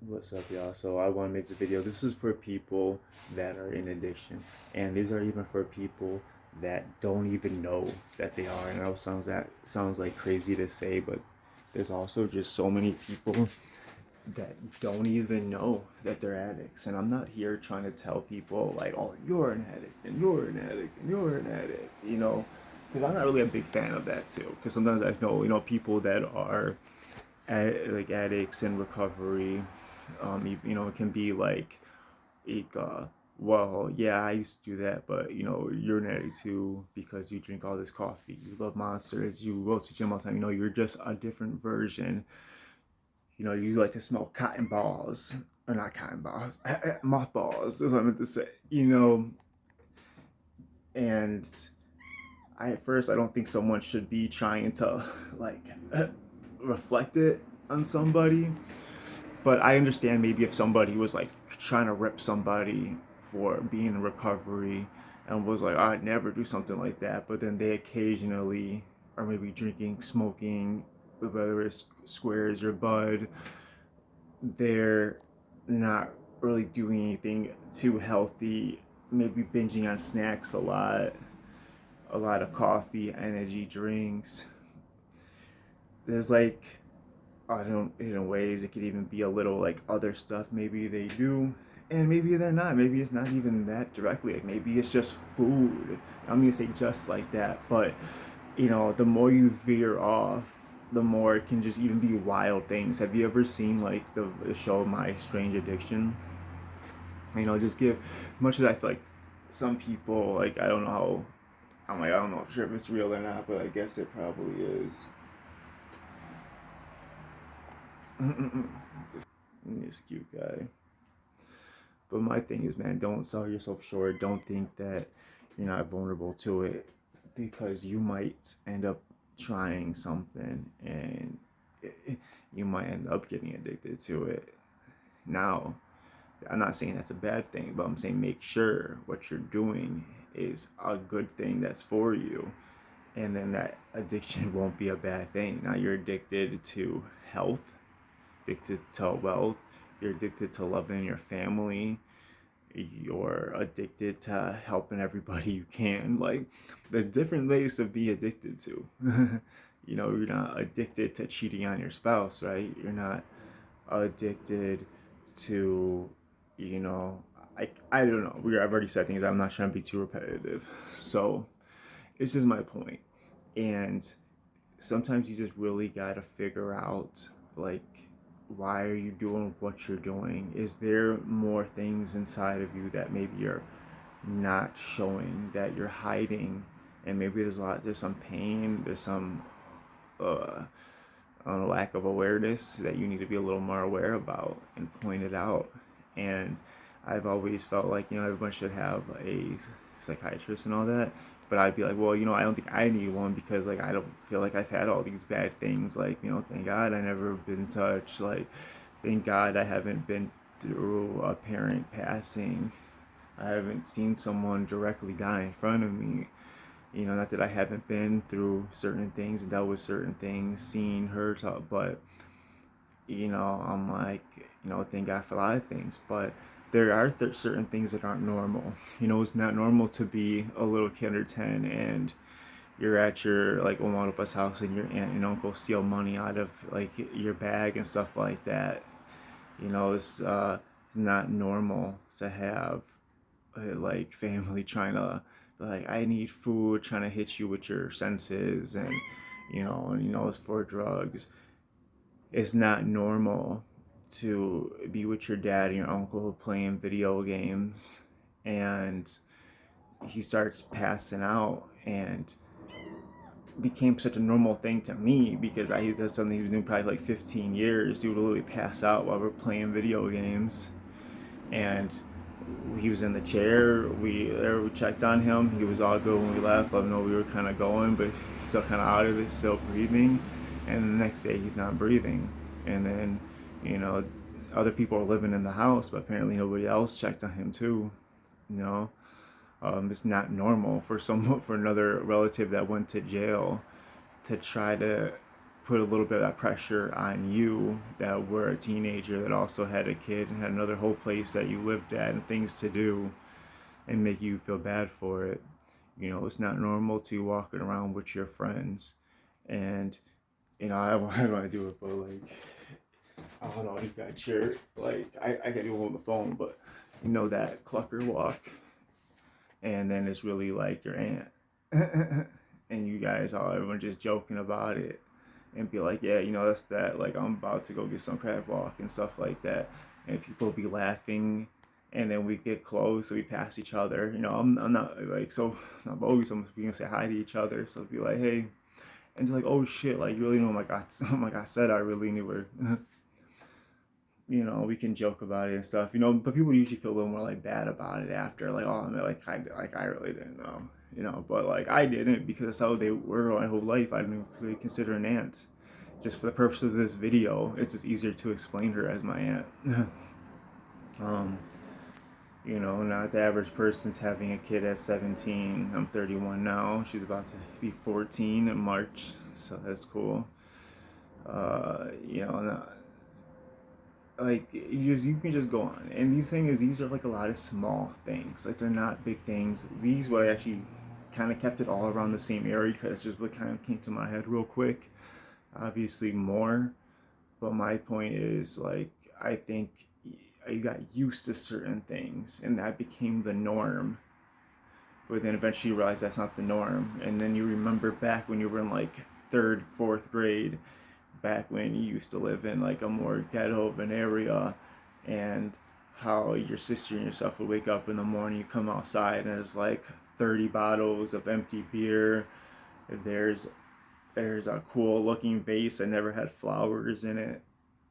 What's up, y'all? So I want to make this video. This is for people that are in addiction, and these are even for people that don't even know that they are. And I know that sounds like crazy to say, but there's also just so many people that don't even know that they're addicts. And I'm not here trying to tell people like, oh, you're an addict, and you're an addict, and you're an addict, because I'm not really a big fan of that too. Because sometimes I know, people that are like addicts in recovery. It can be like, well, yeah, I used to do that, but you're an addict too because you drink all this coffee, you love monsters, you go to gym all the time. You're just a different version. You like to smell cotton balls, or not cotton balls, mothballs. Is what I meant to say. And at first, I don't think someone should be trying to like reflect it on somebody. But I understand maybe if somebody was like trying to rip somebody for being in recovery and was like, I'd never do something like that, but then they occasionally are maybe drinking, smoking, whether it's squares or bud, they're not really doing anything too healthy, maybe binging on snacks a lot of coffee, energy drinks. There's like, I don't, in ways it could even be a little like other stuff maybe they do, and maybe they're not. Maybe it's not even that directly. Like maybe it's just food. I'm gonna say just like that, but the more you veer off, the more it can just even be wild things. Have you ever seen like the show My Strange Addiction? Just give, much as I feel like some people, like, I don't know how, I don't know sure if it's real or not, but I guess it probably is. This cute guy. But my thing is, man, don't sell yourself short. Don't think that you're not vulnerable to it, because you might end up trying something and you might end up getting addicted to it. Now, I'm not saying that's a bad thing, but I'm saying make sure what you're doing is a good thing that's for you. And then that addiction won't be a bad thing. Now you're addicted to health, addicted to wealth, you're addicted to loving your family, you're addicted to helping everybody you can. Like, there's different ways to be addicted to. You're not addicted to cheating on your spouse, right? You're not addicted to, you know, I don't know. I've already said things. I'm not trying to be too repetitive. So it's just my point. And sometimes you just really got to figure out, like, why are you doing what you're doing? Is there more things inside of you that maybe you're not showing, that you're hiding? And maybe there's some pain, there's some uh, lack of awareness that you need to be a little more aware about and point it out. And I've always felt like, everyone should have a psychiatrist and all that. But I'd be like, well, I don't think I need one, because like I don't feel like I've had all these bad things. Like, thank God I never been touched. Like, thank God I haven't been through a parent passing. I haven't seen someone directly die in front of me. Not that I haven't been through certain things and dealt with certain things, seen, heard, but I'm like, thank God for a lot of things. But there are certain things that aren't normal. It's not normal to be a little kid under 10 and you're at your like Oma Opa's house and your aunt and uncle steal money out of like your bag and stuff like that. It's not normal to have like family trying to, like, I need food, trying to hit you with your senses, and it's for drugs. It's not normal to be with your dad and your uncle playing video games, and he starts passing out, and became such a normal thing to me because that's something he's been doing probably like 15 years. Dude would literally pass out while we're playing video games, and he was in the chair. We checked on him. He was all good when we left. Let him know we were kind of going, but he's still kind of out of it, still breathing. And the next day, he's not breathing. And then, you know, other people are living in the house, but apparently nobody else checked on him too. You know, it's not normal for another relative that went to jail to try to put a little bit of that pressure on you that were a teenager that also had a kid and had another whole place that you lived at and things to do, and make you feel bad for it. You know, it's not normal to walking around with your friends, and you know, I want to do it, but like, I don't know, you got your, like, I can't even hold the phone, but you know, that clucker walk, and then it's really like your aunt, and you guys all, everyone just joking about it, and be like, yeah, you know, that's that, like, I'm about to go get some crab walk and stuff like that, and people be laughing, and then we get close, so we pass each other, you know, I'm not, like, so, I'm always, I'm gonna say hi to each other, so be like, hey, and like, oh shit, like, you really know, like, I said I really knew her. You know, we can joke about it and stuff, you know, but people usually feel a little more like bad about it after, like, oh, man, like I really didn't know, you know, but like I didn't, because that's how they were my whole life. I didn't really consider an aunt. Just for the purpose of this video, it's just easier to explain her as my aunt. um, you know, not the average person's having a kid at 17. I'm 31 now. She's about to be 14 in March, so that's cool. You know, not, like, you can just go on, and these are like a lot of small things, like they're not big things. These what I actually kind of kept it all around the same area, because it's just what kind of came to my head real quick. Obviously more, but my point is, like, I think you got used to certain things and that became the norm, but then eventually you realize that's not the norm, and then you remember back when you were in like third, fourth grade, back when you used to live in like a more ghetto of an area, and how your sister and yourself would wake up in the morning, you come outside and there's like 30 bottles of empty beer. There's a cool looking vase that never had flowers in it,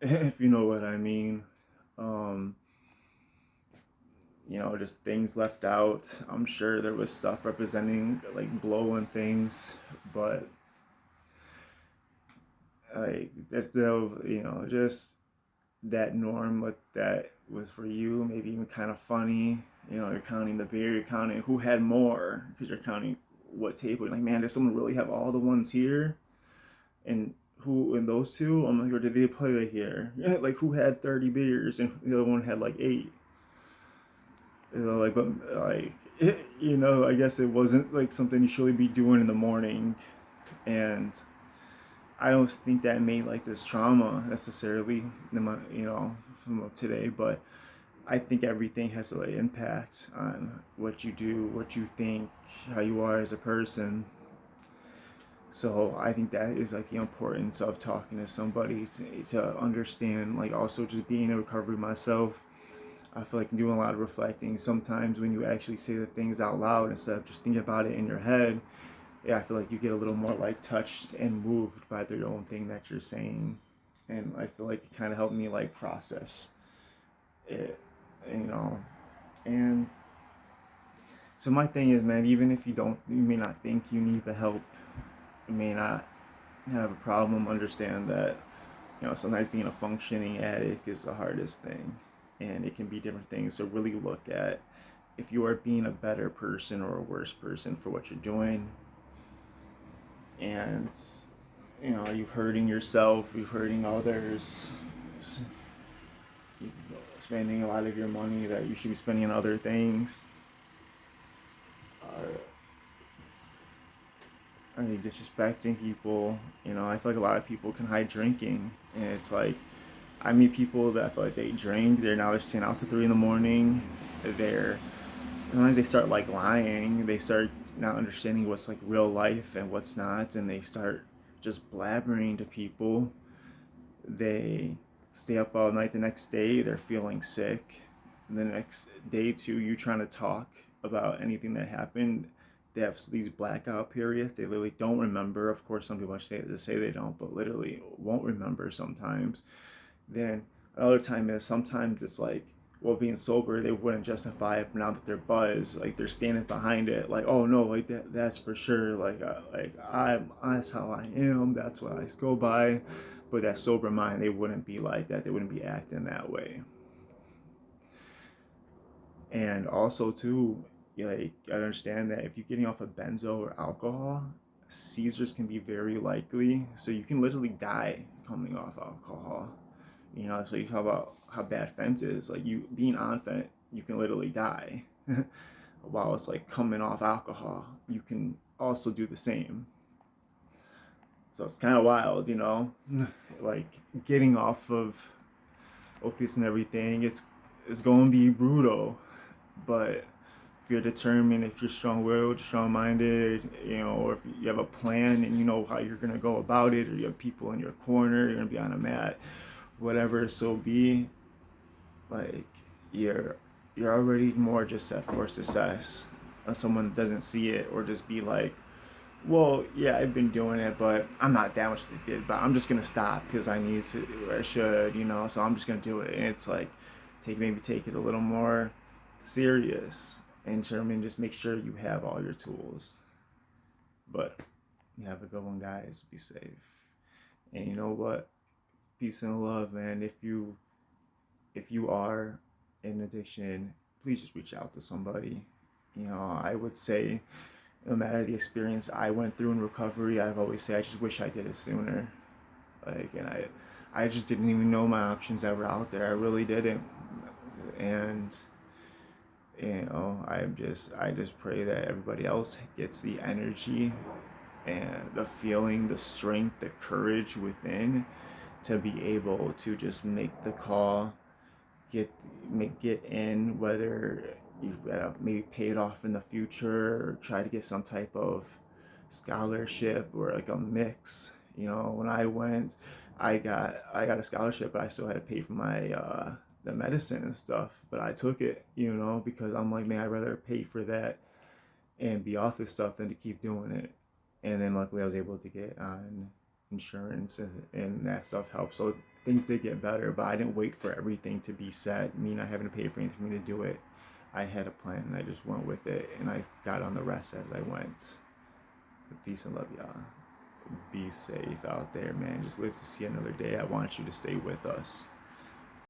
if you know what I mean. Um, you know, just things left out. I'm sure there was stuff representing like blow and things, but like that's still, you know, just that norm, what that was for you, maybe even kind of funny. You know, you're counting the beer, you're counting who had more, because you're counting what table. You're like, man, does someone really have all the ones here? And who in those two? I'm like, or did they put it here? Like, who had 30 beers and the other one had like 8? You know, like, but like, you know, I guess it wasn't like something you should really be doing in the morning, and I don't think that made like this trauma necessarily, you know, from today, but I think everything has an impact on what you do, what you think, how you are as a person. So I think that is like the importance of talking to somebody to understand, like, also just being in recovery myself. I feel like I'm doing a lot of reflecting. Sometimes when you actually say the things out loud instead of just thinking about it in your head, yeah, I feel like you get a little more like touched and moved by the own thing that you're saying. And I feel like it kind of helped me like process it, you know. And so my thing is, man, even if you may not think you need the help, you may not have a problem, understand that, you know, sometimes being a functioning addict is the hardest thing, and it can be different things. So really look at if you are being a better person or a worse person for what you're doing, and you know, are you hurting yourself? Are you hurting others? You spending a lot of your money that you should be spending on other things. Are you disrespecting people? You know, I feel like a lot of people can hide drinking, and it's like, I meet people that feel like they drink. They're now just staying out to 3 in the morning. They're sometimes they start like lying. They start not understanding what's like real life and what's not, and they start just blabbering to people. They stay up all night. The next day, they're feeling sick. And the next day, too, you trying to talk about anything that happened. They have these blackout periods. They literally don't remember. Of course, some people say they don't, but literally won't remember sometimes. Then another time is sometimes it's like, well, being sober, they wouldn't justify it, but now that they're buzzed, like they're standing behind it, like, oh no, like that's for sure, like that's how I am, that's what I go by. But that sober mind, they wouldn't be like that. They wouldn't be acting that way. And also too, like, I understand that if you're getting off of benzo or alcohol, seizures can be very likely. So you can literally die coming off alcohol. You know, so you talk about how bad fent is. Like, you being on fent, you can literally die. While it's like coming off alcohol, you can also do the same. So it's kind of wild, you know, like getting off of opiates and everything. It's going to be brutal, but if you're determined, if you're strong-willed, strong-minded, you know, or if you have a plan and you know how you're gonna go about it, or you have people in your corner, you're gonna be on a mat, whatever so be, like you're you're already more just set for success. If someone doesn't see it or just be like, well, yeah, I've been doing it, but I'm not that much addicted. But I'm just gonna stop because I need to, or I should, you know. So I'm just gonna do it. And it's like, maybe take it a little more serious and determine. Just make sure you have all your tools. But you have a good one, guys. Be safe. And you know what? Peace and love, man. If you are in addiction, please just reach out to somebody. You know, I would say, no matter the experience I went through in recovery, I've always said I just wish I did it sooner. Like, and I just didn't even know my options that were out there. I really didn't. And you know, I just pray that everybody else gets the energy and the feeling, the strength, the courage within to be able to just make the call, get in, whether you maybe pay it off in the future or try to get some type of scholarship or like a mix. You know, when I went, I got a scholarship, but I still had to pay for my the medicine and stuff. But I took it, you know, because I'm like, man, I'd rather pay for that and be off this stuff than to keep doing it. And then luckily I was able to get on insurance, and that stuff helped. So things did get better, but I didn't wait for everything to be set, me not having to pay for anything for me to do it. I had a plan and I just went with it, and I got on the rest as I went. But peace and love, y'all. Be safe out there, man. Just live to see another day. I want you to stay with us.